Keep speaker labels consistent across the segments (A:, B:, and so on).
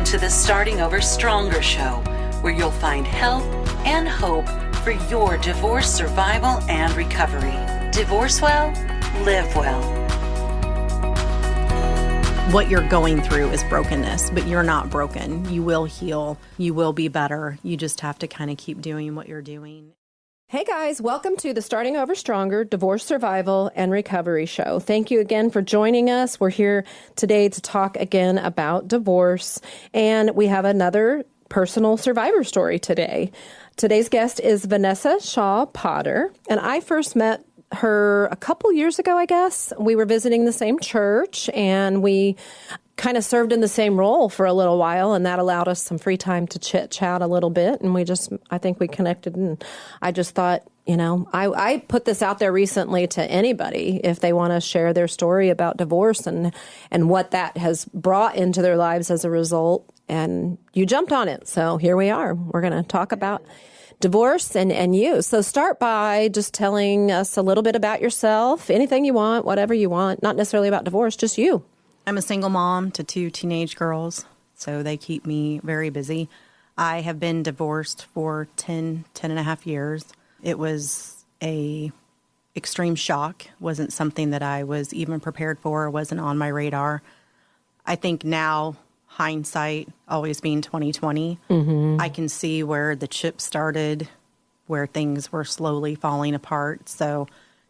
A: to the Starting Over Stronger show, where you'll find help and hope for your divorce survival and recovery. Divorce well, live well.
B: What you're going through is brokenness, but you're not broken. You will heal. You will be better. You just have to kind of keep doing what you're doing.
C: Hey guys, welcome to the Starting Over Stronger Divorce Survival and Recovery show. Thank you again for joining us. We're here today to talk again about divorce, and we have another personal survivor story today. Today's guest is Vanessa Shaw Potter, and I first met her a couple years ago, I guess. We were visiting the same church, and we kind of served in the same role for a little while, and that allowed us some free time to chit-chat a little bit, and I think we connected, and I just thought, I put this out there recently to anybody if they want to share their story about divorce and what that has brought into their lives as a result, and you jumped on it, so here we are. We're going to talk about divorce and you. So start by just telling us a little bit about yourself, anything you want, whatever you want, not necessarily about divorce, just you.
B: I'm a single mom to 2 teenage girls, so they keep me very busy. I have been divorced for 10 and a half years. It was a extreme shock. Wasn't something that I was even prepared for, wasn't on my radar. I think now, hindsight always being 2020, I can see where the chip started, where things were slowly falling apart. So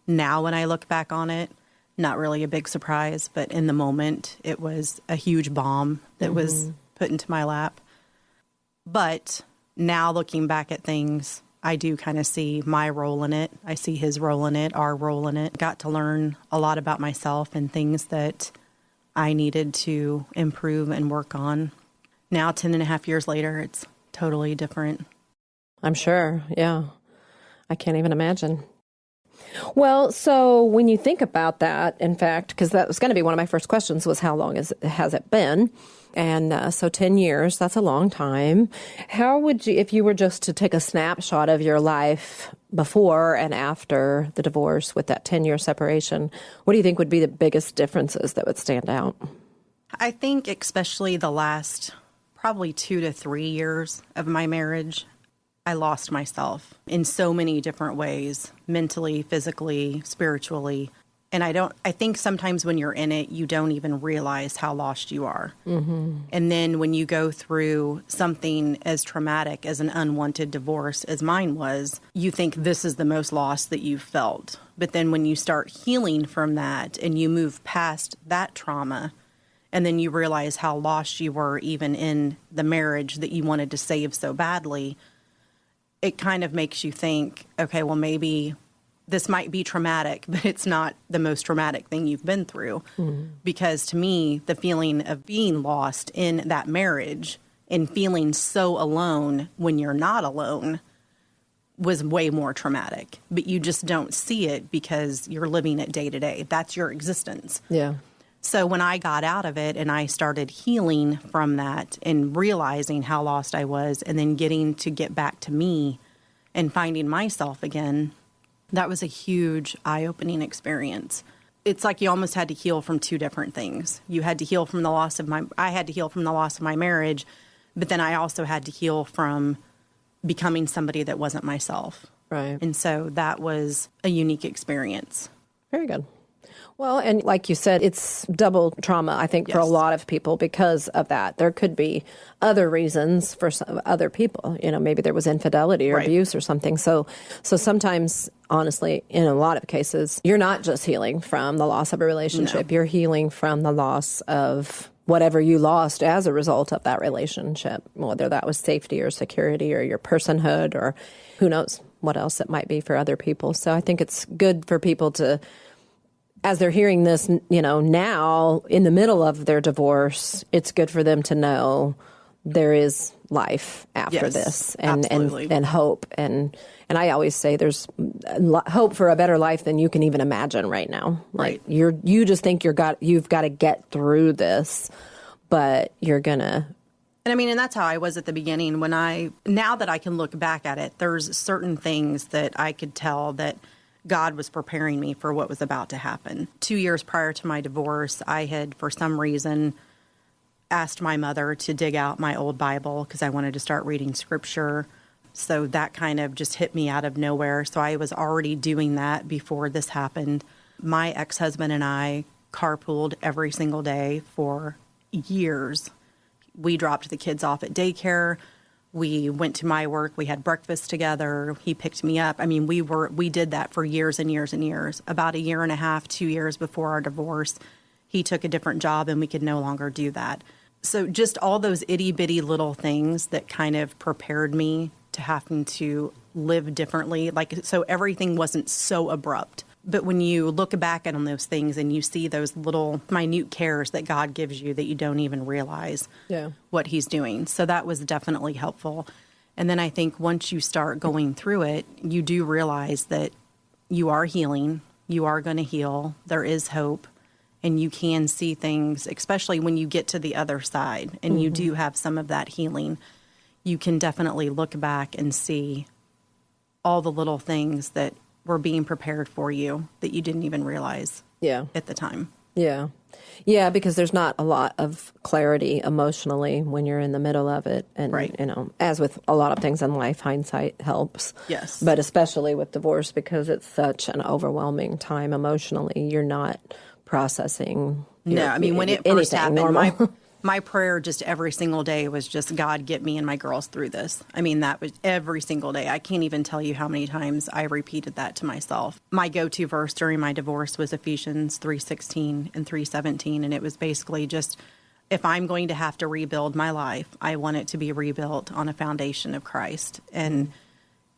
B: now when I look back on it, not really a big surprise, but in the moment, it was a huge bomb that was put into my lap. But now looking back at things, I do kind of see my role in it. I see his role in it, our role in it. Got to learn a lot about myself and things that I needed to improve and work on. Now, 10 and a half years later, it's totally different.
C: I'm sure. Yeah. I can't even imagine. Well, so when you think about that, in fact, because that was going to be one of my first questions was how long has it been? And so 10 years, that's a long time. How would you, if you were just to take a snapshot of your life before and after the divorce with that 10-year separation, what do you think would be the biggest differences that would stand out?
B: I think especially the last probably 2 to 3 years of my marriage, I lost myself in so many different ways, mentally, physically, spiritually. And I think sometimes when you're in it, you don't even realize how lost you are. And then when you go through something as traumatic as an unwanted divorce as mine was, you think this is the most loss that you've felt. But then when you start healing from that and you move past that trauma, and then you realize how lost you were even in the marriage that you wanted to save so badly, it kind of makes you think, okay, well, maybe this might be traumatic, but it's not the most traumatic thing you've been through. Because to me, the feeling of being lost in that marriage and feeling so alone when you're not alone was way more traumatic. But you just don't see it because you're living it day to day. That's your existence.
C: Yeah.
B: So when I got out of it and I started healing from that and realizing how lost I was and then getting to get back to me and finding myself again, that was a huge eye-opening experience. It's like you almost had to heal from 2 different things. You had to heal from the loss of I had to heal from the loss of my marriage, but then I also had to heal from becoming somebody that wasn't myself.
C: Right.
B: And so that was a unique experience.
C: Very good. Well, and like you said, it's double trauma, I think, for a lot of people because of that. There could be other reasons for some other people. Maybe there was infidelity or abuse or something. So sometimes, honestly, in a lot of cases, you're not just healing from the loss of a relationship. No. You're healing from the loss of whatever you lost as a result of that relationship, whether that was safety or security or your personhood or who knows what else it might be for other people. So I think it's good for people to, as they're hearing this, now in the middle of their divorce, it's good for them to know there is life after this and hope. And I always say there's hope for a better life than you can even imagine right now. Like you just think you've got to get through this, but you're gonna.
B: And that's how I was at the beginning. Now that I can look back at it, there's certain things that I could tell that God was preparing me for what was about to happen. 2 years prior to my divorce, I had, for some reason, asked my mother to dig out my old Bible because I wanted to start reading scripture. So that kind of just hit me out of nowhere. So I was already doing that before this happened. My ex-husband and I carpooled every single day for years. We dropped the kids off at daycare. We went to my work. We had breakfast together. He picked me up. I mean, we did that for years and years and years. About a year and a half, 2 years before our divorce, he took a different job and we could no longer do that. So just all those itty bitty little things that kind of prepared me to having to live differently. Like, so everything wasn't so abrupt. But when you look back on those things and you see those little minute cares that God gives you that you don't even realize what he's doing. So that was definitely helpful. And then I think once you start going through it, you do realize that you are healing. You are going to heal. There is hope. And you can see things, especially when you get to the other side and you do have some of that healing. You can definitely look back and see all the little things that were being prepared for you that you didn't even realize at the time.
C: Yeah, because there's not a lot of clarity emotionally when you're in the middle of it. And, you know, as with a lot of things in life, hindsight helps.
B: Yes.
C: But especially with divorce, because it's such an overwhelming time emotionally, you're not processing.
B: No, I mean, when it first happened, my prayer just every single day was just, God, get me and my girls through this. I mean, that was every single day. I can't even tell you how many times I repeated that to myself. My go-to verse during my divorce was Ephesians 3:16 and 3:17. And it was basically just, if I'm going to have to rebuild my life, I want it to be rebuilt on a foundation of Christ. And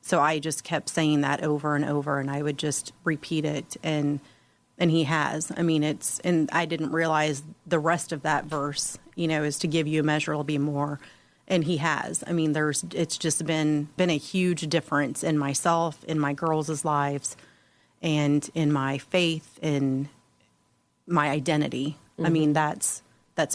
B: so I just kept saying that over and over, and I would just repeat it. And he has. I mean, and I didn't realize the rest of that verse, you know, is to give you a measure, it'll be more. And he has. I mean, it's just been a huge difference in myself, in my girls' lives, and in my faith, in my identity. I mean, that's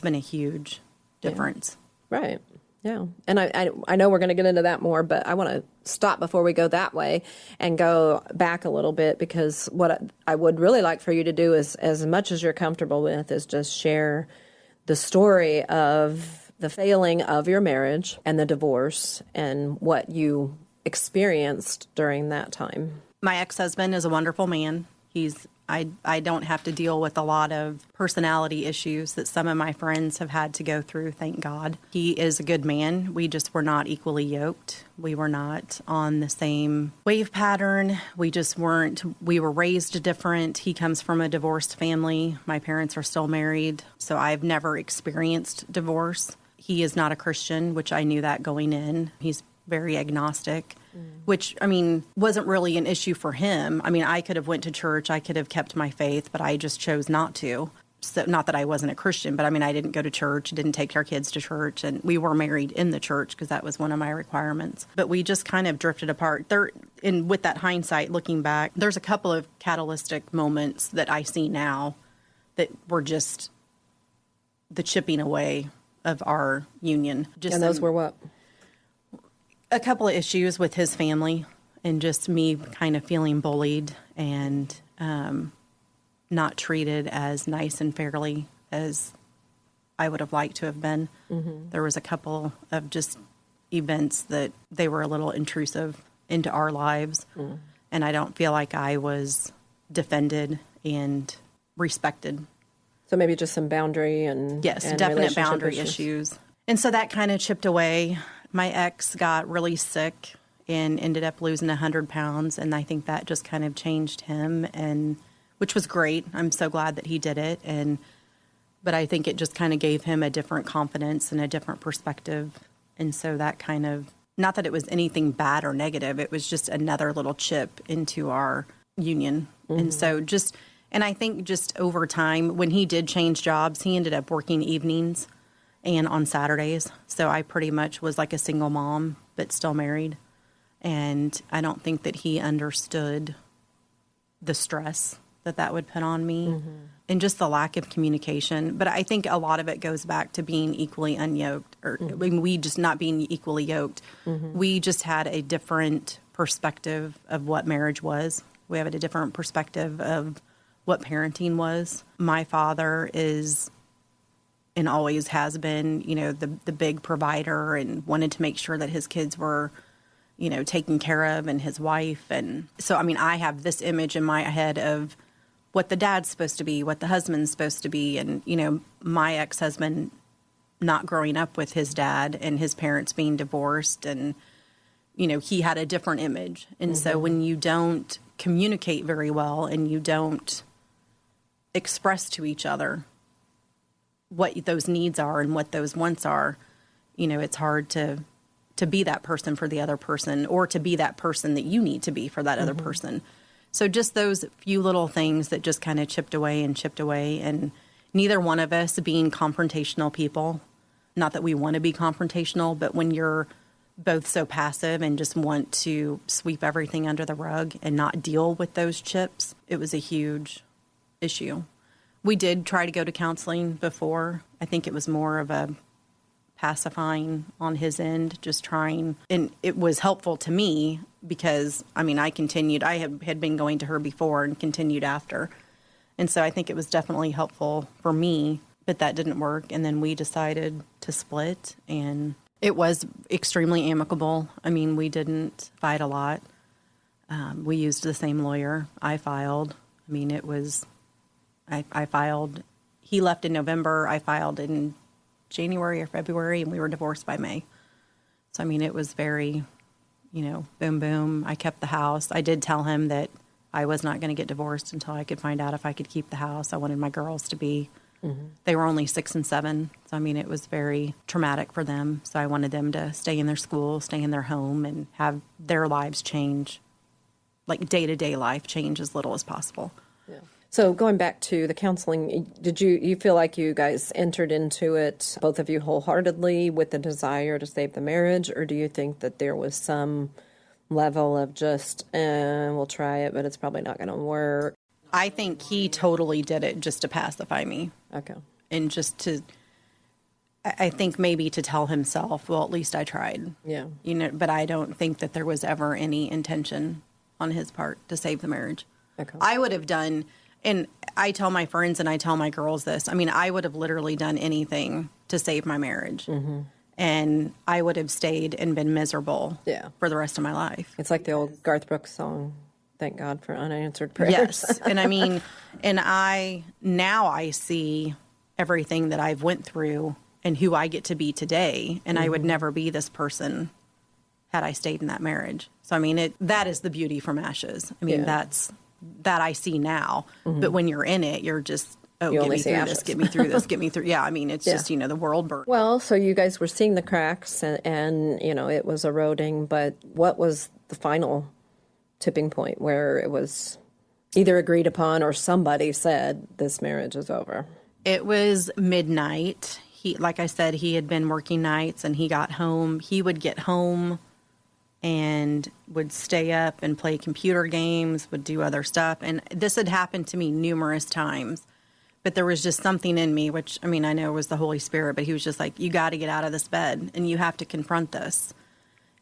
B: been a huge difference.
C: Right. Yeah. And I know we're going to get into that more, but I want to stop before we go that way and go back a little bit, because what I would really like for you to do is, as much as you're comfortable with, is just share the story of the failing of your marriage and the divorce and what you experienced during that time.
B: My ex-husband is a wonderful man. I don't have to deal with a lot of personality issues that some of my friends have had to go through, thank God. He is a good man. We just were not equally yoked. We were not on the same wave pattern. We just weren't. We were raised different. He comes from a divorced family. My parents are still married, so I've never experienced divorce. He is not a Christian, which I knew that going in. He's very agnostic, which, I mean, wasn't really an issue for him. I mean, I could have went to church, I could have kept my faith, but I just chose not to. So, not that I wasn't a Christian, but I mean, I didn't go to church, didn't take our kids to church, and we were married in the church because that was one of my requirements. But we just kind of drifted apart. And with that hindsight, looking back, there's a couple of catalytic moments that I see now that were just the chipping away of our union.
C: And those were what?
B: A couple of issues with his family, and just me kind of feeling bullied and not treated as nice and fairly as I would have liked to have been. There was a couple of just events that they were a little intrusive into our lives, and I don't feel like I was defended and respected.
C: So maybe just some boundary and
B: definite boundary issues. And so that kind of chipped away. My ex got really sick and ended up losing 100 pounds, and I think that just kind of changed him, and which was great. I'm so glad that he did it, but I think it just kind of gave him a different confidence and a different perspective, and so that kind of, not that it was anything bad or negative, it was just another little chip into our union. And so and I think just over time, when he did change jobs, he ended up working evenings and on Saturdays. So I pretty much was like a single mom, but still married. And I don't think that he understood the stress that would put on me and just the lack of communication. But I think a lot of it goes back to being equally unyoked, or I mean, we just not being equally yoked. We just had a different perspective of what marriage was. We have a different perspective of what parenting was. My father is and always has been, the big provider, and wanted to make sure that his kids were, taken care of, and his wife. And so, I have this image in my head of what the dad's supposed to be, what the husband's supposed to be. And, my ex-husband not growing up with his dad and his parents being divorced, and, he had a different image. And so when you don't communicate very well and you don't express to each other what those needs are and what those wants are, it's hard to be that person for the other person, or to be that person that you need to be for that other person. So just those few little things that just kind of chipped away, and neither one of us being confrontational people. Not that we want to be confrontational, but when you're both so passive and just want to sweep everything under the rug and not deal with those chips, it was a huge issue. We did try to go to counseling before. I think it was more of a pacifying on his end, just trying. And it was helpful to me because, I continued. I had been going to her before and continued after. And so I think it was definitely helpful for me, but that didn't work. And then we decided to split, and it was extremely amicable. We didn't fight a lot. We used the same lawyer. I filed. I filed. He left in November. I filed in January or February, and we were divorced by May. So, it was very, boom, boom. I kept the house. I did tell him that I was not going to get divorced until I could find out if I could keep the house. I wanted my girls to be, they were only 6 and 7. So, it was very traumatic for them. So I wanted them to stay in their school, stay in their home, and have their lives change, like day-to-day life change as little as possible.
C: Yeah. So going back to the counseling, did you feel like you guys entered into it, both of you wholeheartedly, with the desire to save the marriage, or do you think that there was some level of just, we'll try it, but it's probably not going to work?
B: I think he totally did it just to pacify me.
C: Okay.
B: And just to, I think maybe to tell himself, well, at least I tried.
C: Yeah.
B: But I don't think that there was ever any intention on his part to save the marriage.
C: Okay.
B: I would have done, and I tell my friends and I tell my girls this, I would have literally done anything to save my marriage. And I would have stayed and been miserable for the rest of my life.
C: It's like the old Garth Brooks song, Thank God for Unanswered Prayers.
B: Yes. And now I see everything that I've went through and who I get to be today. And I would never be this person had I stayed in that marriage. So, that is the beauty from ashes. That's that I see now. But when you're in it, you're just, get me through this, get me through this, get me through. Yeah, it's just, the world burns.
C: Well, so you guys were seeing the cracks and, it was eroding. But what was the final tipping point where it was either agreed upon or somebody said this marriage is over?
B: It was midnight. Like I said, he had been working nights, and he got home. He would get home and would stay up and play computer games, would do other stuff. And this had happened to me numerous times. But there was just something in me, which, I know was the Holy Spirit, but he was just like, you got to get out of this bed and you have to confront this.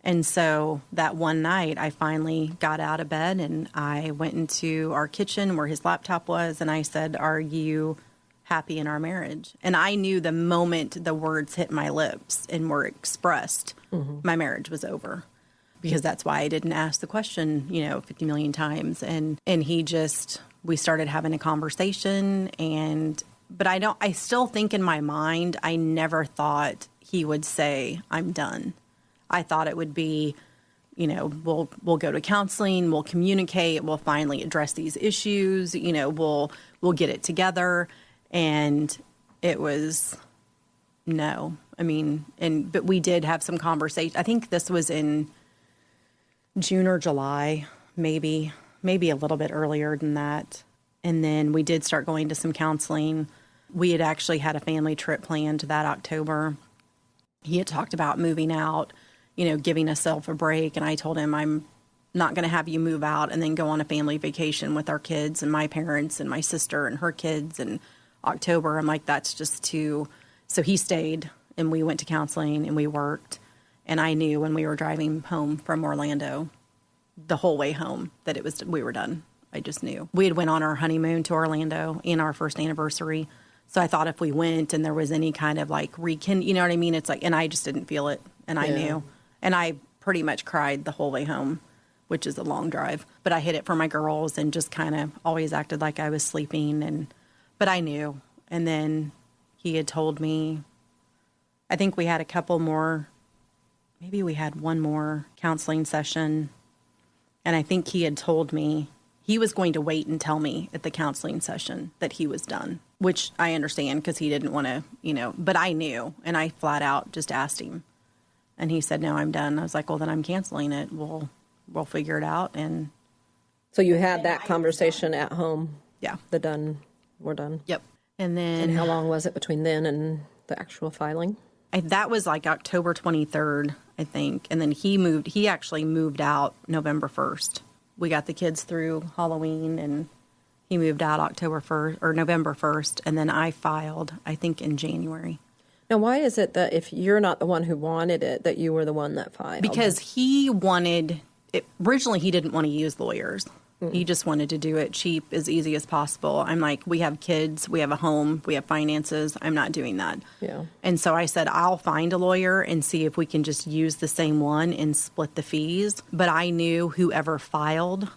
B: And so that one night I finally got out of bed and I went into our kitchen where his laptop was. And I said, are you happy in our marriage? And I knew the moment the words hit my lips and were expressed, my marriage was over. Because that's why I didn't ask the question, 50 million times. And we started having a conversation, but I still think in my mind, I never thought he would say, I'm done. I thought it would be, we'll go to counseling, we'll communicate, we'll finally address these issues, we'll get it together. And it was no. But we did have some conversation. I think this was in June or July, maybe a little bit earlier than that. And then we did start going to some counseling. We had actually had a family trip planned that October. He had talked about moving out, giving himself a break. And I told him, I'm not going to have you move out and then go on a family vacation with our kids and my parents and my sister and her kids in October. I'm like, that's just too. So he stayed and we went to counseling and we worked. And I knew when we were driving home from Orlando, the whole way home, that we were done. I just knew. We had went on our honeymoon to Orlando in our first anniversary. So I thought if we went and there was any kind of like you know what I mean? It's like, and I just didn't feel it. And I knew. And I pretty much cried the whole way home, which is a long drive. But I hid it from my girls and just kind of always acted like I was sleeping. But I knew. And then he had told me, I think we had a couple more, maybe we had one more counseling session. And I think he had told me he was going to wait and tell me at the counseling session that he was done, which I understand because he didn't want to, but I knew. And I flat out just asked him. And he said, no, I'm done. I was like, well, then I'm canceling it. We'll figure it out. And
C: so you had that conversation at home.
B: Yeah.
C: We're done.
B: Yep. And then.
C: And how long was it between then and the actual filing?
B: That was like October 23rd, I think. And then he actually moved out November 1st. We got the kids through Halloween and he moved out October 1st or November 1st. And then I filed, I think, in January.
C: Now, why is it that if you're not the one who wanted it, that you were the one that filed?
B: Because he wanted it. Originally, he didn't want to use lawyers. He just wanted to do it cheap, as easy as possible. I'm like, we have kids, we have a home, we have finances. I'm not doing that.
C: Yeah.
B: And so I said, I'll find a lawyer and see if we can just use the same one and split the fees. But I knew whoever filed,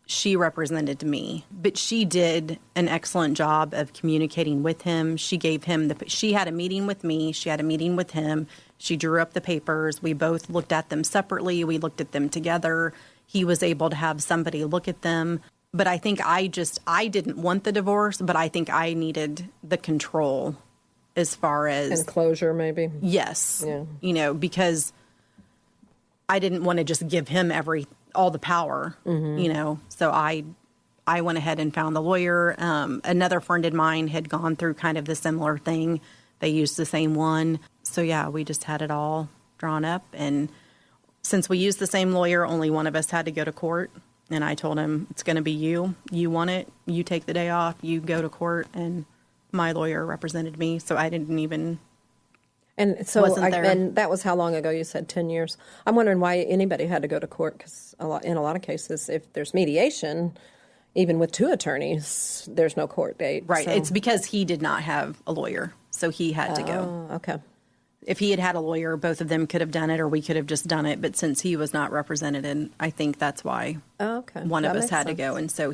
B: she represented me. But she did an excellent job of communicating with him. She gave him she had a meeting with me. She had a meeting with him. She drew up the papers. We both looked at them separately. We looked at them together. He was able to have somebody look at them. But I think I didn't want the divorce, but I think I needed the control as far as.
C: And closure, maybe?
B: Yes.
C: Yeah.
B: Because I didn't want to just give him all the power, So I went ahead and found the lawyer. Another friend of mine had gone through kind of the similar thing. They used the same one. So, yeah, we just had it all drawn up. And since we used the same lawyer, only one of us had to go to court. And I told him, it's going to be you. You want it. You take the day off. You go to court. And my lawyer represented me. So I didn't even.
C: And so,
B: wasn't there.
C: And that was how long ago? You said 10 years. I'm wondering why anybody had to go to court, because in a lot of cases, if there's mediation, even with two attorneys, there's no court date.
B: Right.
C: So.
B: It's because he did not have a lawyer, so he had to go.
C: Oh, okay.
B: If he had had a lawyer, both of them could have done it, or we could have just done it. But since he was not represented, and I think that's why one of us had to go. And so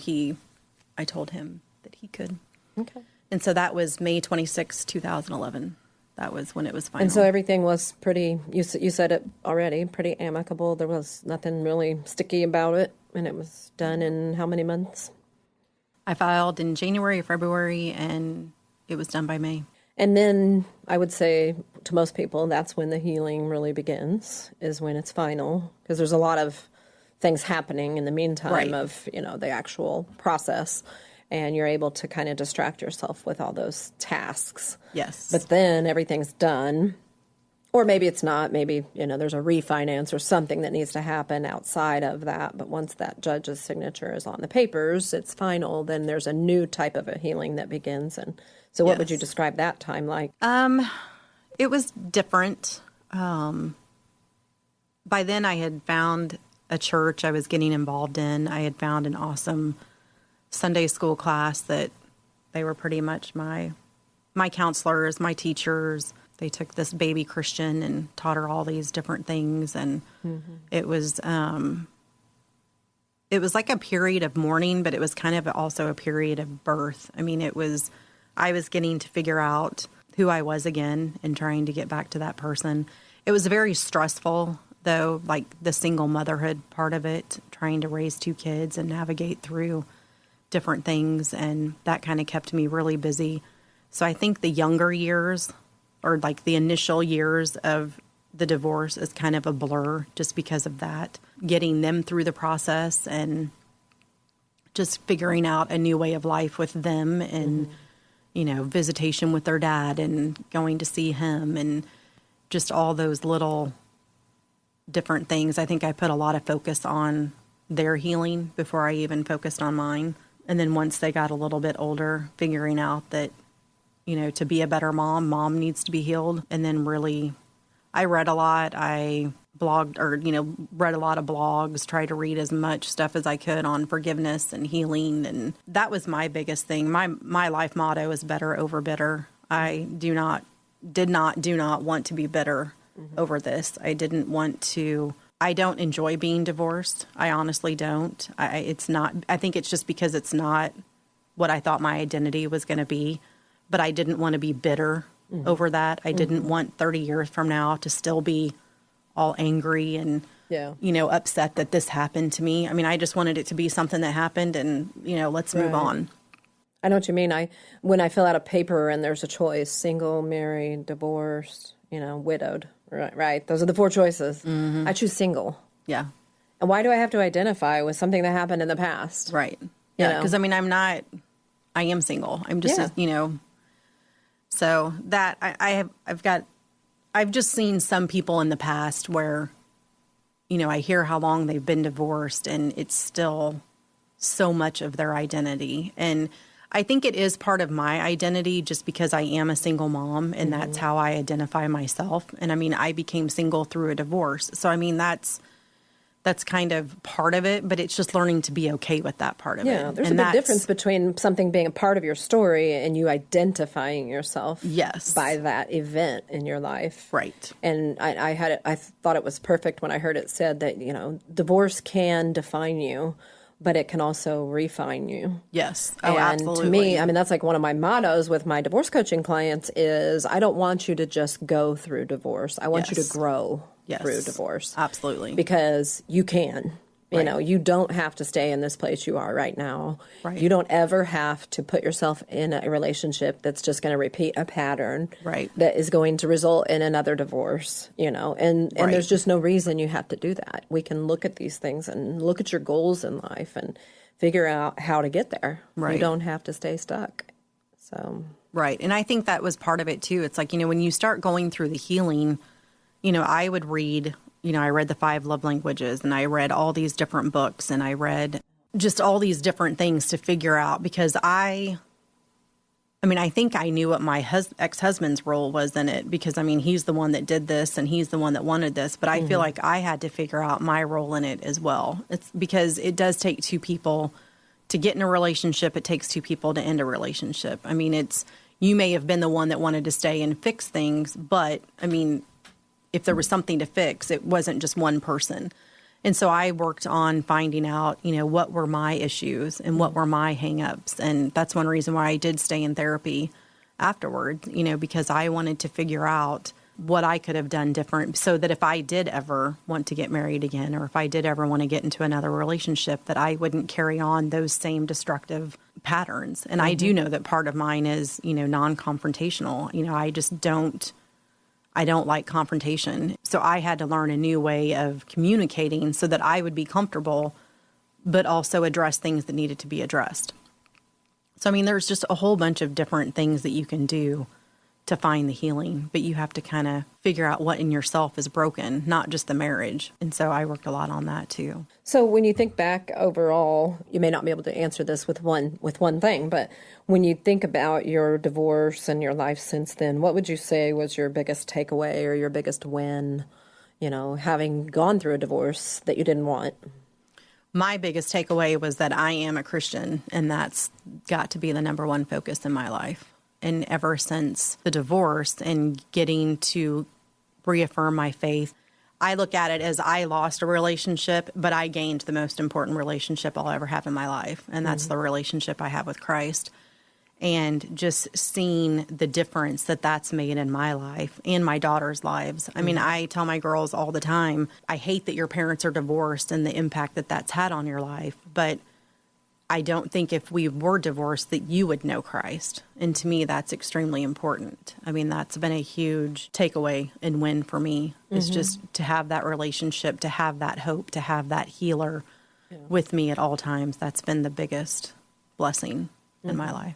B: I told him that he could.
C: Okay.
B: And so that was May 26, 2011. That was when it was final.
C: And so everything was pretty, you said it already, pretty amicable. There was nothing really sticky about it. And it was done in how many months?
B: I filed in January or February, and it was done by May.
C: And then I would say to most people, that's when the healing really begins, is when it's final. Because there's a lot of things happening in the meantime of, the actual process. And you're able to kind of distract yourself with all those tasks.
B: Yes.
C: But then everything's done. Or maybe it's not. Maybe, there's a refinance or something that needs to happen outside of that. But once that judge's signature is on the papers, it's final, then there's a new type of a healing that begins. And so what would you describe that time like?
B: It was different. By then I had found a church I was getting involved in. I had found an awesome Sunday school class that they were pretty much my counselors, my teachers. They took this baby Christian and taught her all these different things. And it was like a period of mourning, but it was kind of also a period of birth. I mean, I was getting to figure out who I was again and trying to get back to that person. It was very stressful, though, like the single motherhood part of it, trying to raise two kids and navigate through different things. And that kind of kept me really busy. So I think the younger years, or like the initial years of the divorce, is kind of a blur just because of that. Getting them through the process and just figuring out a new way of life with them and, visitation with their dad and going to see him and just all those little different things. I think I put a lot of focus on their healing before I even focused on mine. And then once they got a little bit older, figuring out that, to be a better mom needs to be healed. And then really, I read a lot. I blogged or, read a lot of blogs, tried to read as much stuff as I could on forgiveness and healing. And that was my biggest thing. My life motto is better over bitter. I do not want to be bitter over this. I don't enjoy being divorced. I honestly don't. I think it's just because it's not what I thought my identity was going to be, but I didn't want to be bitter over that. I didn't want 30 years from now to still be all angry and, upset that this happened to me. I mean, I just wanted it to be something that happened and, let's move on.
C: I know what you mean. When I fill out a paper and there's a choice, single, married, divorced, widowed, right? Those are the 4 choices. I choose single.
B: Yeah.
C: And why do I have to identify with something that happened in the past?
B: Right. Yeah. Because I am single. I'm just, so that I've just seen some people in the past where, I hear how long they've been divorced and it's still so much of their identity. And I think it is part of my identity just because I am a single mom and that's how I identify myself. And I mean, I became single through a divorce. So, I mean, that's kind of part of it, but it's just learning to be okay with that part of it.
C: Yeah, there's a big difference between something being a part of your story and you identifying yourself by that event in your life.
B: Right.
C: And I thought it was perfect when I heard it said that, divorce can define you, but it can also refine you.
B: Yes.
C: Oh, and
B: absolutely.
C: To me, I mean, that's like one of my mottos with my divorce coaching clients is I don't want you to just go through divorce. I want you to grow through divorce.
B: Absolutely.
C: Because you can. You don't have to stay in this place you are right now.
B: Right.
C: You don't ever have to put yourself in a relationship that's just going to repeat a pattern that is going to result in another divorce, and there's just no reason you have to do that. We can look at these things and look at your goals in life and figure out how to get there.
B: Right.
C: You don't have to stay stuck. So.
B: Right. And I think that was part of it too. It's like, when you start going through the healing, I would read, I read the 5 love languages and I read all these different books and I read just all these different things to figure out because I think I knew what my ex-husband's role was in it because, he's the one that did this and he's the one that wanted this. But I feel like I had to figure out my role in it as well. It's because it does take 2 people to get in a relationship. It takes 2 people to end a relationship. You may have been the one that wanted to stay and fix things, but if there was something to fix, it wasn't just one person. And so I worked on finding out, what were my issues and what were my hangups. And that's one reason why I did stay in therapy afterwards, because I wanted to figure out what I could have done different so that if I did ever want to get married again, or if I did ever want to get into another relationship, that I wouldn't carry on those same destructive patterns. And I do know that part of mine is, non-confrontational. I don't like confrontation. So I had to learn a new way of communicating so that I would be comfortable, but also address things that needed to be addressed. So, there's just a whole bunch of different things that you can do to find the healing, but you have to kind of figure out what in yourself is broken, not just the marriage. And so I worked a lot on that too.
C: So when you think back overall, you may not be able to answer this with one thing, but when you think about your divorce and your life since then, what would you say was your biggest takeaway or your biggest win, having gone through a divorce that you didn't want?
B: My biggest takeaway was that I am a Christian, and that's got to be the number one focus in my life. And ever since the divorce and getting to reaffirm my faith, I look at it as I lost a relationship, but I gained the most important relationship I'll ever have in my life. And that's the relationship I have with Christ. And just seeing the difference that that's made in my life and my daughter's lives. I tell my girls all the time, I hate that your parents are divorced and the impact that that's had on your life. But I don't think if we were divorced that you would know Christ. And to me, that's extremely important. That's been a huge takeaway and win for me. Is just to have that relationship, to have that hope, to have that healer with me at all times. That's been the biggest blessing in my life.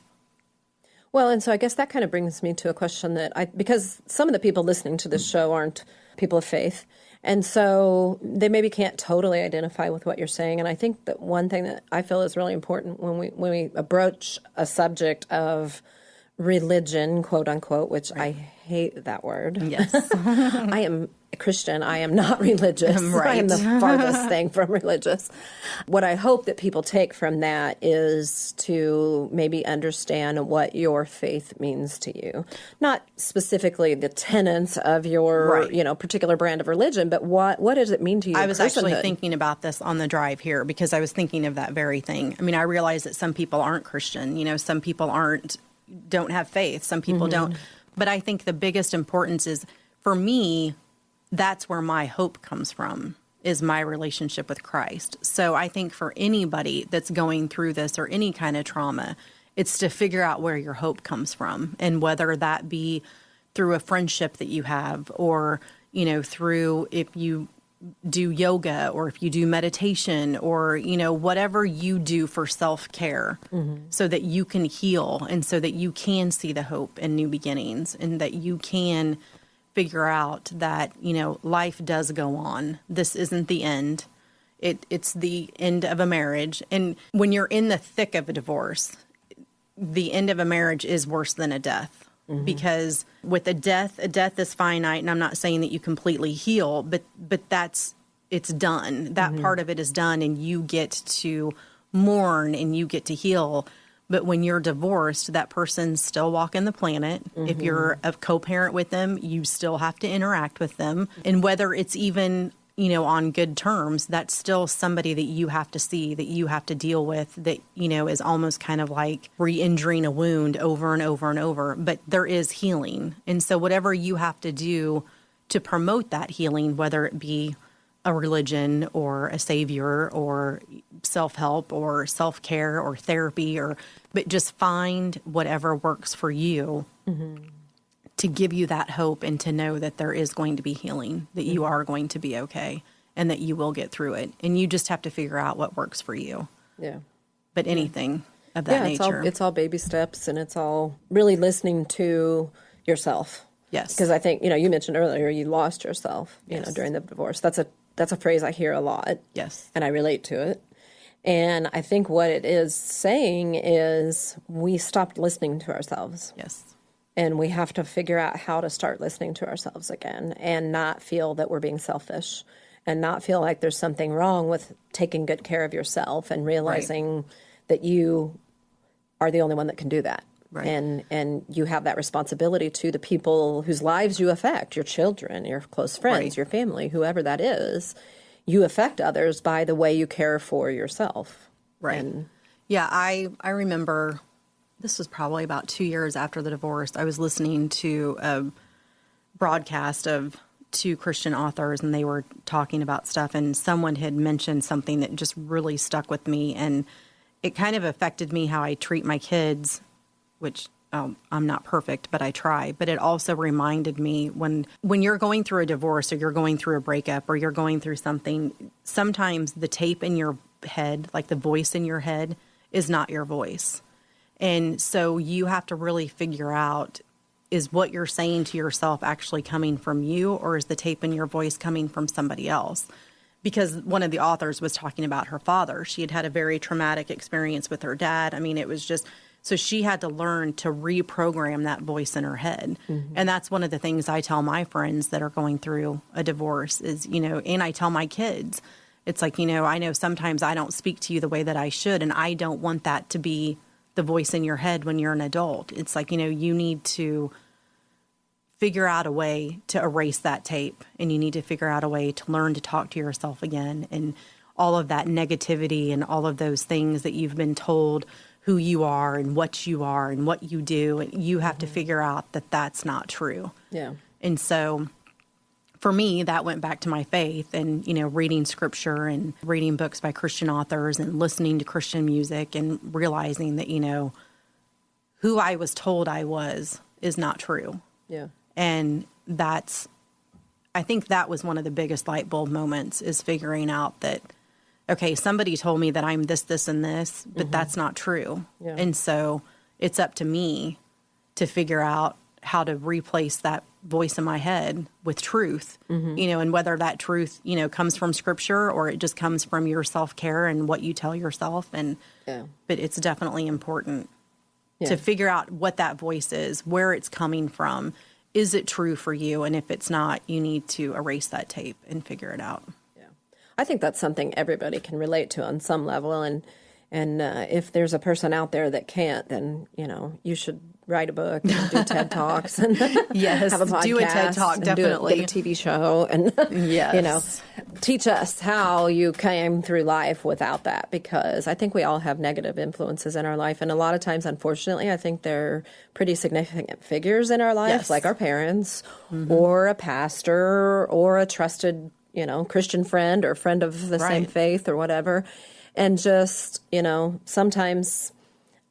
C: Well, and so I guess that kind of brings me to a question because some of the people listening to this show aren't people of faith. And so they maybe can't totally identify with what you're saying. And I think that one thing that I feel is really important when we approach a subject of religion, quote unquote, which I hate that word.
B: Yes.
C: I am a Christian. I am not religious.
B: Right.
C: I am the farthest thing from religious. What I hope that people take from that is to maybe understand what your faith means to you. Not specifically the tenets of your, particular brand of religion, but what does it mean to you?
B: I was actually
C: personhood?
B: thinking about this on the drive here because I was thinking of that very thing. I mean, I realize that some people aren't Christian. Some people don't have faith. Some people don't. But I think the biggest importance is, for me, that's where my hope comes from, is my relationship with Christ. So I think for anybody that's going through this or any kind of trauma, it's to figure out where your hope comes from, and whether that be through a friendship that you have, or, through, if you do yoga, or if you do meditation, or, whatever you do for self-care, so that you can heal, and so that you can see the hope and new beginnings, and that you can figure out that, life does go on. This isn't the end. It's the end of a marriage. And when you're in the thick of a divorce, the end of a marriage is worse than a death. Because with a death is finite, and I'm not saying that you completely heal, but it's done. That part of it is done, and you get to mourn and you get to heal. But when you're divorced, that person's still walking the planet. If you're a co-parent with them, you still have to interact with them. And whether it's even, on good terms, that's still somebody that you have to see, that you have to deal with, that, is almost kind of like re-injuring a wound over and over and over. But there is healing. And so whatever you have to do to promote that healing, whether it be a religion or a savior or self-help or self-care or therapy, but just find whatever works for you to give you that hope, and to know that there is going to be healing, that you are going to be okay, and that you will get through it. And you just have to figure out what works for you. Yeah. But anything of that nature.
C: It's all baby steps, and it's all really listening to yourself.
B: Yes.
C: Because I think, you mentioned earlier you lost yourself, during the divorce. That's a phrase I hear a lot.
B: Yes.
C: And I relate to it. And I think what it is saying is we stopped listening to ourselves.
B: Yes.
C: And we have to figure out how to start listening to ourselves again, and not feel that we're being selfish, and not feel like there's something wrong with taking good care of yourself, and realizing that you are the only one that can do that. Right. And you have that responsibility to the people whose lives you affect, your children, your close friends, your family, whoever that is. You affect others by the way you care for yourself.
B: Right. And I remember, this was probably about 2 years after the divorce, I was listening to a broadcast of 2 Christian authors, and they were talking about stuff, and someone had mentioned something that just really stuck with me, and it kind of affected me how I treat my kids, which I'm not perfect, but I try. But it also reminded me, when you're going through a divorce, or you're going through a breakup, or you're going through something, sometimes the tape in your head, like the voice in your head, is not your voice. And so you have to really figure out, is what you're saying to yourself actually coming from you, or is the tape in your voice coming from somebody else? Because one of the authors was talking about her father. She had had a very traumatic experience with her dad. I mean, it was just, so she had to learn to reprogram that voice in her head. And that's one of the things I tell my friends that are going through a divorce is, and I tell my kids, it's like, I know sometimes I don't speak to you the way that I should, and I don't want that to be the voice in your head when you're an adult. It's like, you need to figure out a way to erase that tape, and you need to figure out a way to learn to talk to yourself again, and all of that negativity and all of those things that you've been told who you are and what you do, and you have to figure out that that's not true. Yeah. And so for me, that went back to my faith, and, reading scripture and reading books by Christian authors and listening to Christian music, and realizing that, who I was told I was is not true. Yeah. And I think that was one of the biggest light bulb moments, is figuring out that, okay, somebody told me that I'm this, this, and this, but that's not true. Yeah. And so it's up to me to figure out how to replace that voice in my head with truth, and whether that truth, comes from scripture, or it just comes from your self-care and what you tell yourself. And, but it's definitely important. to figure out what that voice is, where it's coming from. Is it true for you? And if it's not, you need to erase that tape and figure it out.
C: Yeah. I think that's something everybody can relate to on some level. And if there's a person out there that can't, then, you should write a book and do TED Talks and
B: yes,
C: have a podcast.
B: Do a TED Talk, definitely.
C: Get a TV show and,
B: yes.
C: Teach us how you came through life without that, because I think we all have negative influences in our life. And a lot of times, unfortunately, I think they're pretty significant figures in our life,
B: yes.
C: like our parents or a pastor or a trusted, Christian friend or friend of the same faith or whatever. And just, sometimes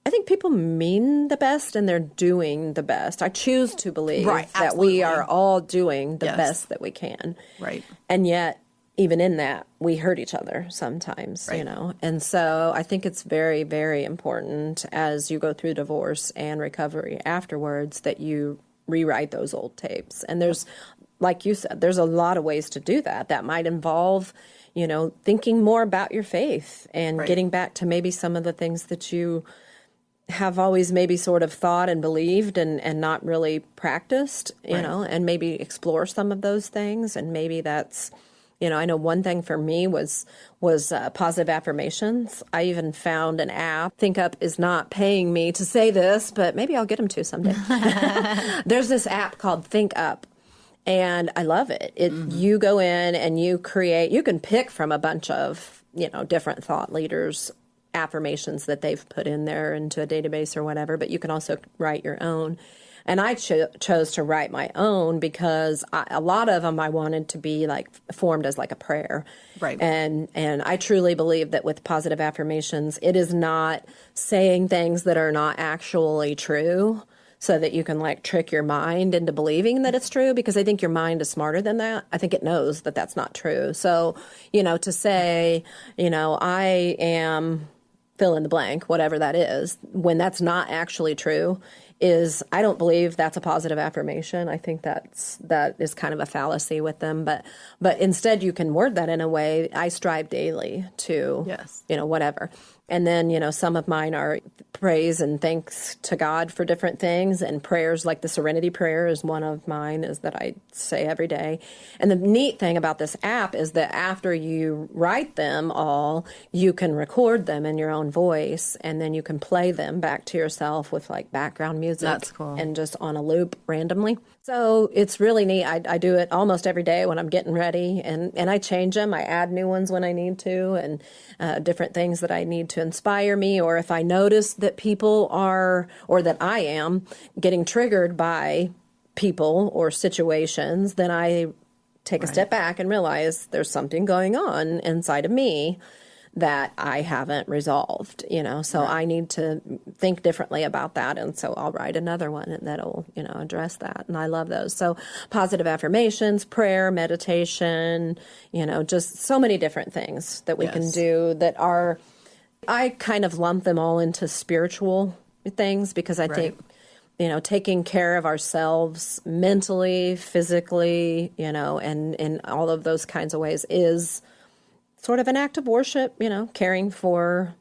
C: I think people mean the best and they're doing the best. I choose to believe that we are all doing the best that we can.
B: Right.
C: And yet, even in that, we hurt each other sometimes, And so I think it's very, very important as you go through divorce and recovery afterwards that you rewrite those old tapes. And there's, like you said, there's a lot of ways to do that. That might involve, thinking more about your faith and getting back to maybe some of the things that you have always maybe sort of thought and believed and not really practiced, and maybe explore some of those things. And maybe that's, I know one thing for me was positive affirmations. I even found an app. Think Up is not paying me to say this, but maybe I'll get them to someday. There's this app called Think Up. And I love it. You go in and you can pick from a bunch of, different thought leaders' affirmations that they've put in there into a database or whatever, but you can also write your own. And I chose to write my own because a lot of them I wanted to be formed as a prayer.
B: Right.
C: And I truly believe that with positive affirmations, it is not saying things that are not actually true so that you can trick your mind into believing that it's true, because I think your mind is smarter than that. I think it knows that that's not true. So, to say, I am fill in the blank, whatever that is, when that's not actually true, I don't believe that's a positive affirmation. I think that is kind of a fallacy with them. But instead you can word that in a way, I strive daily to, whatever. And then, some of mine are praise and thanks to God for different things, and prayers like the Serenity Prayer is one of mine, is that I say every day. And the neat thing about this app is that after you write them all, you can record them in your own voice, and then you can play them back to yourself with background music.
B: That's cool.
C: And just on a loop randomly. So it's really neat. I do it almost every day when I'm getting ready, and I change them. I add new ones when I need to, and different things that I need to inspire me, or if I notice that people are, or that I am, getting triggered by people or situations, then I take a step back and realize there's something going on inside of me that I haven't resolved, so I need to think differently about that. And so I'll write another one and that'll, address that. And I love those. So positive affirmations, prayer, meditation, just so many different things that we can do that are, I kind of lump them all into spiritual things, because I think, taking care of ourselves mentally, physically, and in all of those kinds of ways is sort of an act of worship, caring for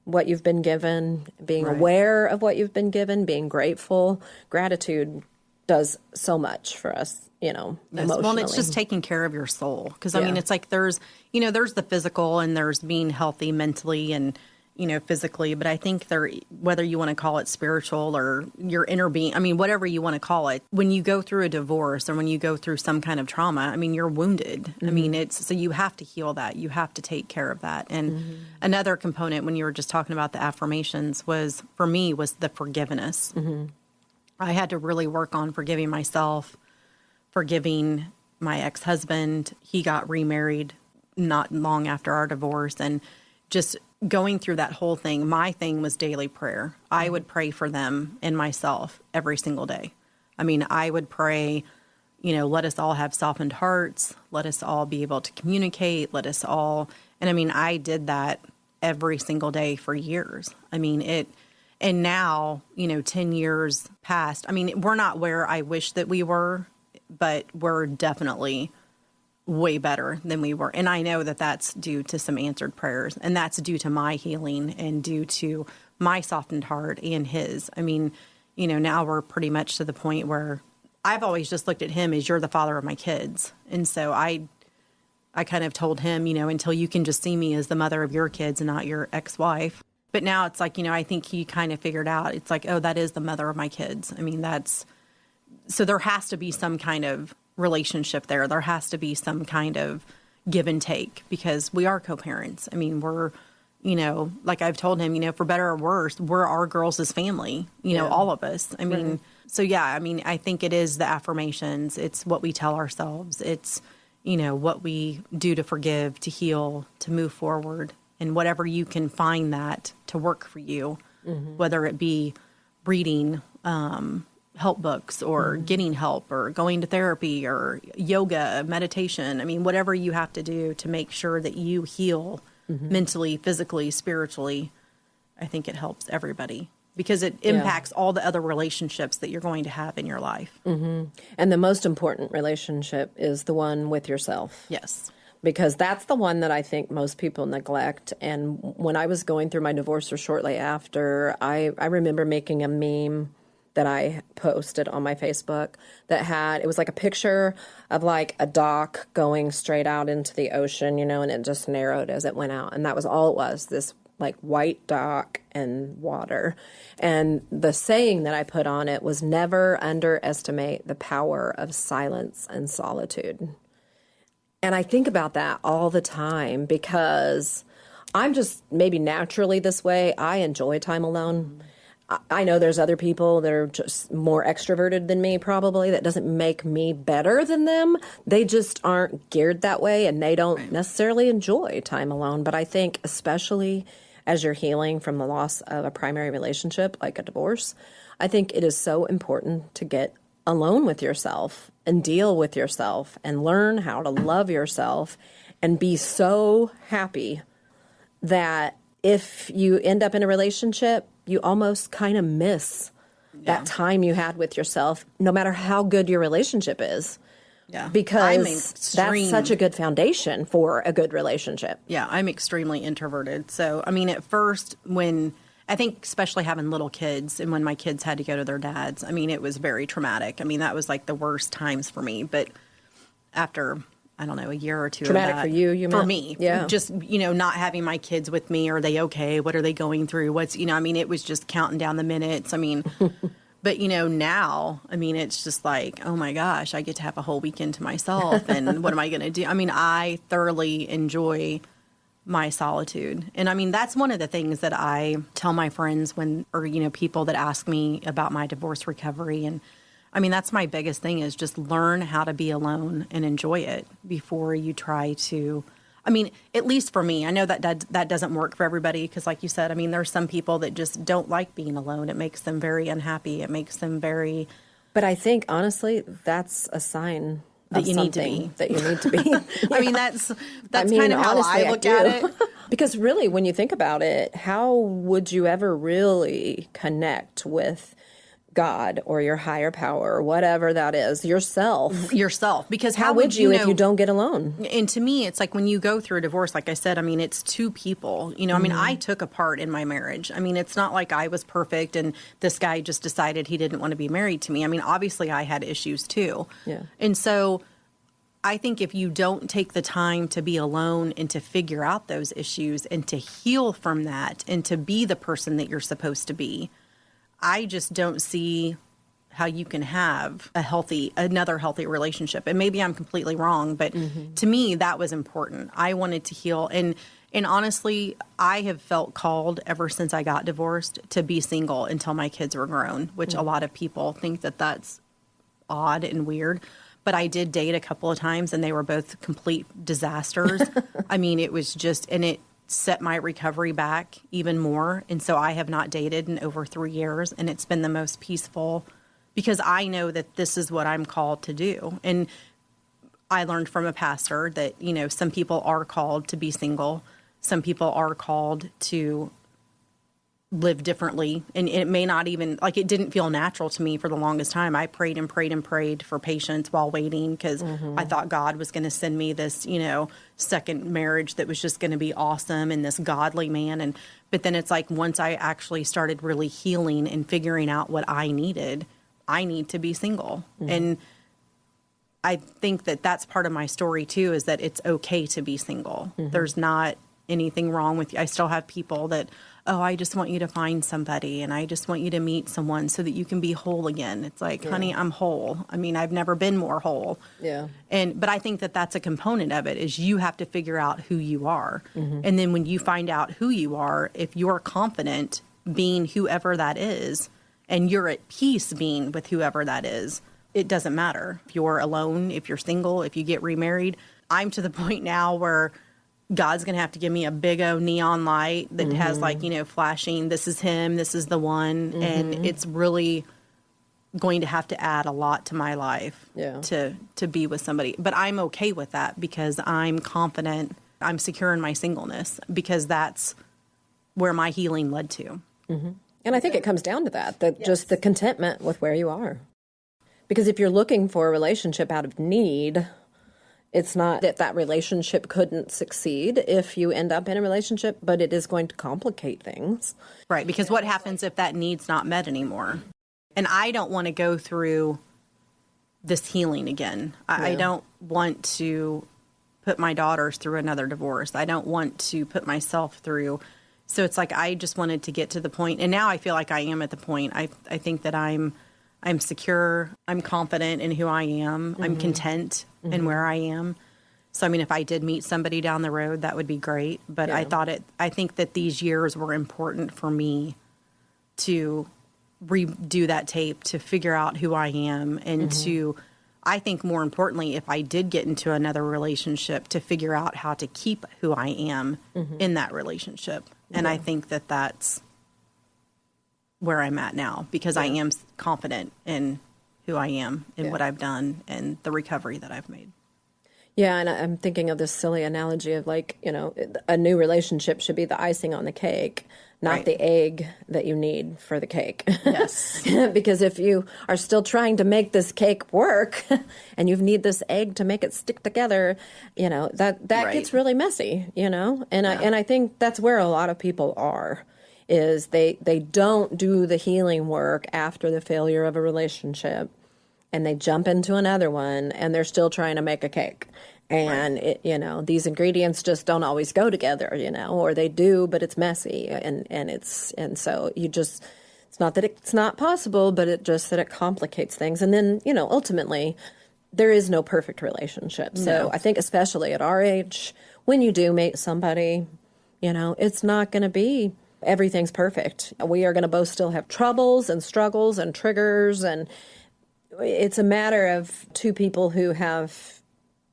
C: what you've been given, being aware of what you've been given, being grateful. Gratitude does so much for us, emotionally.
B: Well, and it's just taking care of your soul. Because, I mean, it's there's the physical and there's being healthy mentally and, physically. But I think whether you want to call it spiritual or your inner being, I mean, whatever you want to call it, when you go through a divorce or when you go through some kind of trauma, I mean, you're wounded. Mm-hmm. I mean, so you have to heal that. You have to take care of that. And another component when you were just talking about the affirmations was the forgiveness. Mm-hmm. I had to really work on forgiving myself, forgiving my ex-husband. He got remarried not long after our divorce, and just going through that whole thing. My thing was daily prayer. I would pray for them and myself every single day. I mean, I would pray, let us all have softened hearts. Let us all be able to communicate. Let us all, and I mean, I did that every single day for years. I mean, and now, 10 years past, I mean, we're not where I wish that we were, but we're definitely way better than we were. And I know that that's due to some answered prayers, and that's due to my healing and due to my softened heart and his. I mean, now we're pretty much to the point where I've always just looked at him as, you're the father of my kids. And so I kind of told him, until you can just see me as the mother of your kids and not your ex-wife. But now it's like, I think he kind of figured out, it's like, oh, that is the mother of my kids. I mean, so there has to be some kind of relationship there. There has to be some kind of give and take, because we are co-parents. I mean, we're, like I've told him, for better or worse, we're our girls' family, all of us. I mean, so yeah, I mean, I think it is the affirmations. It's what we tell ourselves. It's, what we do to forgive, to heal, to move forward. And whatever you can find that to work for you, whether it be reading help books or getting help or going to therapy or yoga, meditation. I mean, whatever you have to do to make sure that you heal mentally, physically, spiritually, I think it helps everybody, because it impacts all the other relationships that you're going to have in your life.
C: And the most important relationship is the one with yourself.
B: Yes.
C: Because that's the one that I think most people neglect. And when I was going through my divorce, or shortly after, I remember making a meme that I posted on my Facebook that it was like a picture of like a dock going straight out into the ocean, and it just narrowed as it went out. And that was all it was, this like white dock and water. And the saying that I put on it was, never underestimate the power of silence and solitude. And I think about that all the time, because I'm just maybe naturally this way. I enjoy time alone. I know there's other people that are just more extroverted than me, probably. That doesn't make me better than them. They just aren't geared that way, and they don't necessarily enjoy time alone. But I think especially as you're healing from the loss of a primary relationship, like a divorce, I think it is so important to get alone with yourself and deal with yourself and learn how to love yourself and be so happy that if you end up in a relationship, you almost kind of miss that time you had with yourself, no matter how good your relationship is.
B: Yeah.
C: Because that's such a good foundation for a good relationship.
B: Yeah, I'm extremely introverted. So, I mean, at first, I think especially having little kids, and when my kids had to go to their dads, I mean, it was very traumatic. I mean, that was like the worst times for me. But after, I don't know, a year or two
C: traumatic
B: of that,
C: for you
B: for
C: meant?
B: me,
C: yeah,
B: just, not having my kids with me. Are they okay? What are they going through? I mean, it was just counting down the minutes. I mean, but, now, I mean, it's just like, oh my gosh, I get to have a whole weekend to myself. And what am I going to do? I mean, I thoroughly enjoy my solitude. And I mean, that's one of the things that I tell my friends people that ask me about my divorce recovery. And I mean, that's my biggest thing, is just learn how to be alone and enjoy it before you try to, I mean, at least for me, I know that doesn't work for everybody, because like you said, I mean, there's some people that just don't like being alone. It makes them very unhappy. It makes them very...
C: But I think, honestly, that's a sign
B: that you need to be.
C: That you need to be.
B: I mean, that's kind of how I look at it.
C: Because really, when you think about it, how would you ever really connect with God or your higher power or whatever that is, yourself?
B: Because
C: how would you if you don't get alone?
B: And to me, it's like when you go through a divorce, like I said, I mean, it's two people. I mean, I took a part in my marriage. I mean, it's not like I was perfect and this guy just decided he didn't want to be married to me. I mean, obviously I had issues too.
C: Yeah.
B: And so I think if you don't take the time to be alone and to figure out those issues and to heal from that and to be the person that you're supposed to be, I just don't see how you can have another healthy relationship. And maybe I'm completely wrong, but to me, that was important. I wanted to heal. And honestly, I have felt called ever since I got divorced to be single until my kids were grown, which a lot of people think that that's odd and weird. But I did date a couple of times, and they were both complete disasters. I mean, it was just, and it set my recovery back even more. And so I have not dated in over 3 years, and it's been the most peaceful, because I know that this is what I'm called to do. And I learned from a pastor that, some people are called to be single. Some people are called to live differently. And it may not even, like, it didn't feel natural to me for the longest time. I prayed and prayed and prayed for patience while waiting because I thought God was going to send me this, second marriage that was just going to be awesome and this godly man. But then it's like once I actually started really healing and figuring out what I needed, I need to be single. And I think that that's part of my story too, is that it's okay to be single. There's not anything wrong with you. I still have people that, I just want you to find somebody and I just want you to meet someone so that you can be whole again. It's like, honey, I'm whole. I mean, I've never been more whole. Yeah. But I think that that's a component of it, is you have to figure out who you are. And then when you find out who you are, if you're confident being whoever that is and you're at peace being with whoever that is, it doesn't matter if you're alone, if you're single, if you get remarried. I'm to the point now where God's going to have to give me a big old neon light that has flashing, this is him, this is the one. And it's really going to have to add a lot to my life to be with somebody. But I'm okay with that because I'm confident, I'm secure in my singleness because that's where my healing led to.
C: And I think it comes down to that just the contentment with where you are. Because if you're looking for a relationship out of need, it's not that relationship couldn't succeed if you end up in a relationship, but it is going to complicate things.
B: Right, because what happens if that need's not met anymore? And I don't want to go through this healing again. I don't want to put my daughters through another divorce. I don't want to put myself through. So it's like I just wanted to get to the point, and now I feel like I am at the point. I think that I'm secure, I'm confident in who I am, I'm content in where I am. So, I mean, if I did meet somebody down the road, that would be great. But I think that these years were important for me to redo that tape, to figure out who I am, and to, I think more importantly, if I did get into another relationship, to figure out how to keep who I am in that relationship. And I think that that's where I'm at now, because I am confident in who I am and what I've done and the recovery that I've made.
C: Yeah, and I'm thinking of this silly analogy of a new relationship should be the icing on the cake, not the egg that you need for the cake.
B: Yes.
C: Because if you are still trying to make this cake work and you need this egg to make it stick together, that gets really messy, And I think that's where a lot of people are. Is they don't do the healing work after the failure of a relationship, and they jump into another one, and they're still trying to make a cake. And, these ingredients just don't always go together, or they do, but it's messy. And so it's not that it's not possible, but it just that it complicates things. And then, ultimately, there is no perfect relationship. So I think especially at our age, when you do meet somebody, it's not going to be everything's perfect. We are going to both still have troubles and struggles and triggers. And it's a matter of two people who have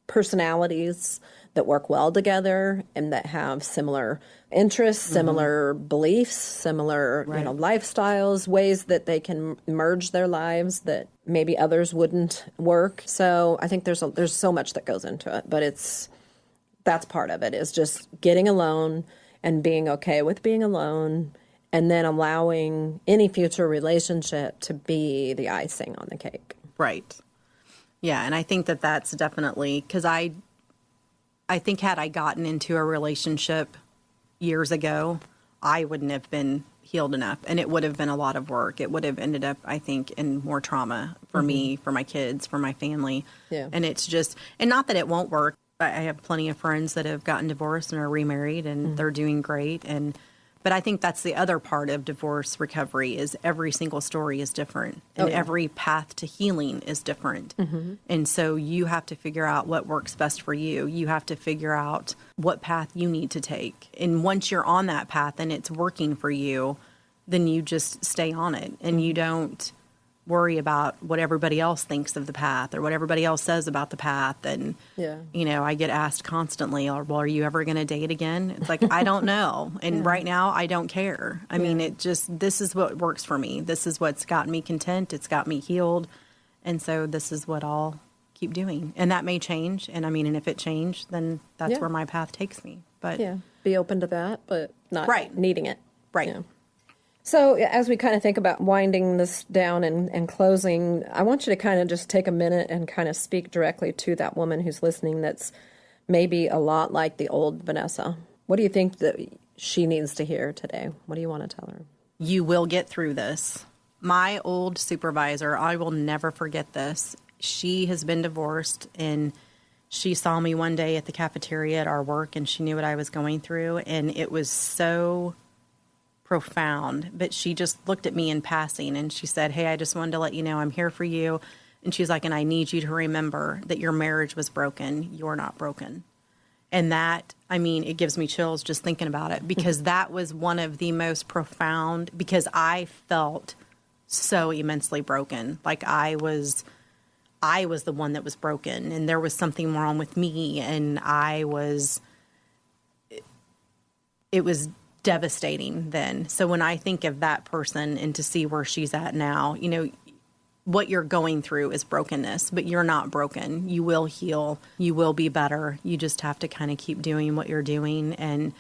C: personalities that work well together and that have similar interests, similar beliefs, similar lifestyles, ways that they can merge their lives that maybe others wouldn't work. So I think there's so much that goes into it, but that's part of it, is just getting alone and being okay with being alone, and then allowing any future relationship to be the icing on the cake.
B: Right. Yeah, and I think that that's definitely, because I think had I gotten into a relationship years ago, I wouldn't have been healed enough, and it would have been a lot of work. It would have ended up, I think, in more trauma for me, for my kids, for my family. Yeah. And it's just, and not that it won't work. I have plenty of friends that have gotten divorced and are remarried, and they're doing great. But I think that's the other part of divorce recovery, is every single story is different, and every path to healing is different. And so you have to figure out what works best for you. You have to figure out what path you need to take. And once you're on that path and it's working for you, then you just stay on it, and you don't worry about what everybody else thinks of the path or what everybody else says about the path. And, I get asked constantly, well, are you ever going to date again? It's like, I don't know. And right now I don't care. I mean, this is what works for me. This is what's got me content. It's got me healed. And so this is what I'll keep doing. And that may change. And and if it changed, then that's where my path takes me. But
C: be open to that, but not needing it.
B: Right.
C: Yeah. So as we kind of think about winding this down and closing, I want you to kind of just take a minute and kind of speak directly to that woman who's listening that's maybe a lot like the old Vanessa. What do you think that she needs to hear today? What do you want to tell her?
B: You will get through this. My old supervisor, I will never forget this. She has been divorced, and she saw me one day at the cafeteria at our work, and she knew what I was going through, and it was so profound. But she just looked at me in passing, and she said, "Hey, I just wanted to let you know I'm here for you." And she's like, "And I need you to remember that your marriage was broken. You're not broken." And that, I mean, it gives me chills just thinking about it, because that was one of the most profound, because I felt so immensely broken. Like I was the one that was broken, and there was something wrong with me, and it was devastating then. So when I think of that person and to see where she's at now, you know, what you're going through is brokenness, but you're not broken. You will heal. You will be better. You just have to kind of keep doing what you're doing. And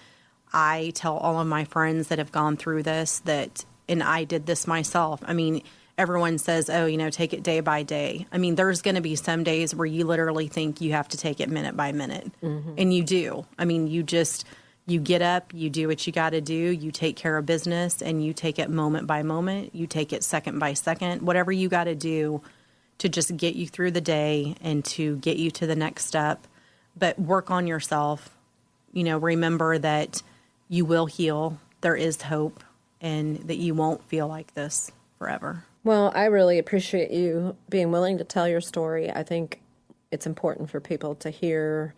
B: I tell all of my friends that have gone through this that, and I did this myself. I mean, everyone says, oh, you know, take it day by day. I mean, there's going to be some days where you literally think you have to take it minute by minute. Mm-hmm. And you do. I mean, you get up, you do what you got to do, you take care of business, and you take it moment by moment, you take it second by second, whatever you got to do to just get you through the day and to get you to the next step. But work on yourself. You know, remember that you will heal, there is hope, and that you won't feel like this forever.
C: Well, I really appreciate you being willing to tell your story. I think it's important for people to hear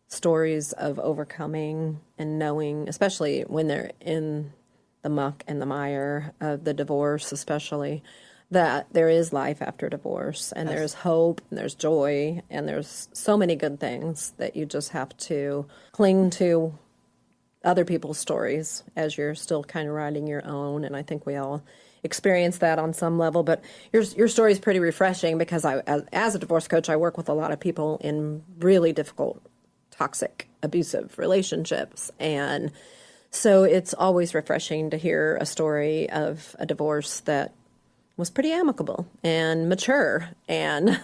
C: stories of overcoming and knowing, especially when they're in the muck and the mire of the divorce, especially, that there is life after divorce, and there's hope, and there's joy, and there's so many good things that you just have to cling to other people's stories as you're still kind of writing your own. And I think we all experience that on some level. But your story is pretty refreshing, because as a divorce coach, I work with a lot of people in really difficult, toxic, abusive relationships. And so it's always refreshing to hear a story of a divorce that was pretty amicable and mature and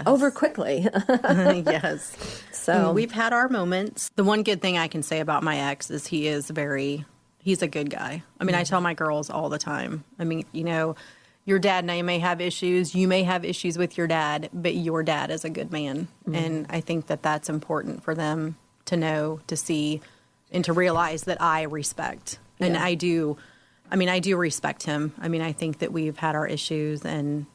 C: over quickly.
B: Yes.
C: So
B: we've had our moments. The one good thing I can say about my ex is he's a good guy. I mean, I tell my girls all the time. I mean, you know, your dad and I may have issues. You may have issues with your dad, but your dad is a good man. Mm-hmm. And I think that that's important for them to know, to see, and to realize that I respect. Yeah. And I do respect him. I mean, I think that we've had our issues, and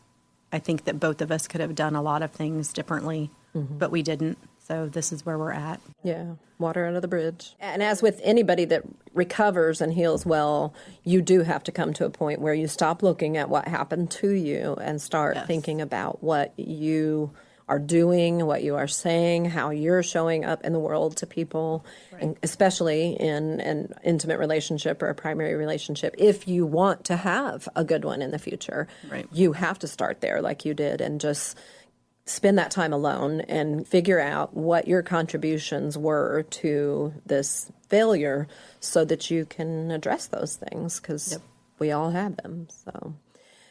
B: I think that both of us could have done a lot of things differently, but we didn't. So this is where we're at.
C: Yeah, water under the bridge. And as with anybody that recovers and heals well, you do have to come to a point where you stop looking at what happened to you and start thinking about what you are doing, what you are saying, how you're showing up in the world to people, and especially in an intimate relationship or a primary relationship. If you want to have a good one in the future, you have to start there like you did, and just spend that time alone and figure out what your contributions were to this failure so that you can address those things, because we all have them. So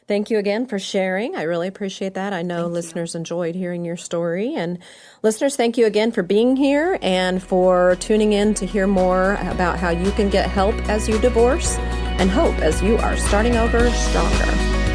C: thank you again for sharing. I really appreciate that. I know listeners enjoyed hearing your story. And listeners, thank you again for being here and for tuning in to hear more about how you can get help as you divorce and hope as you are starting over stronger.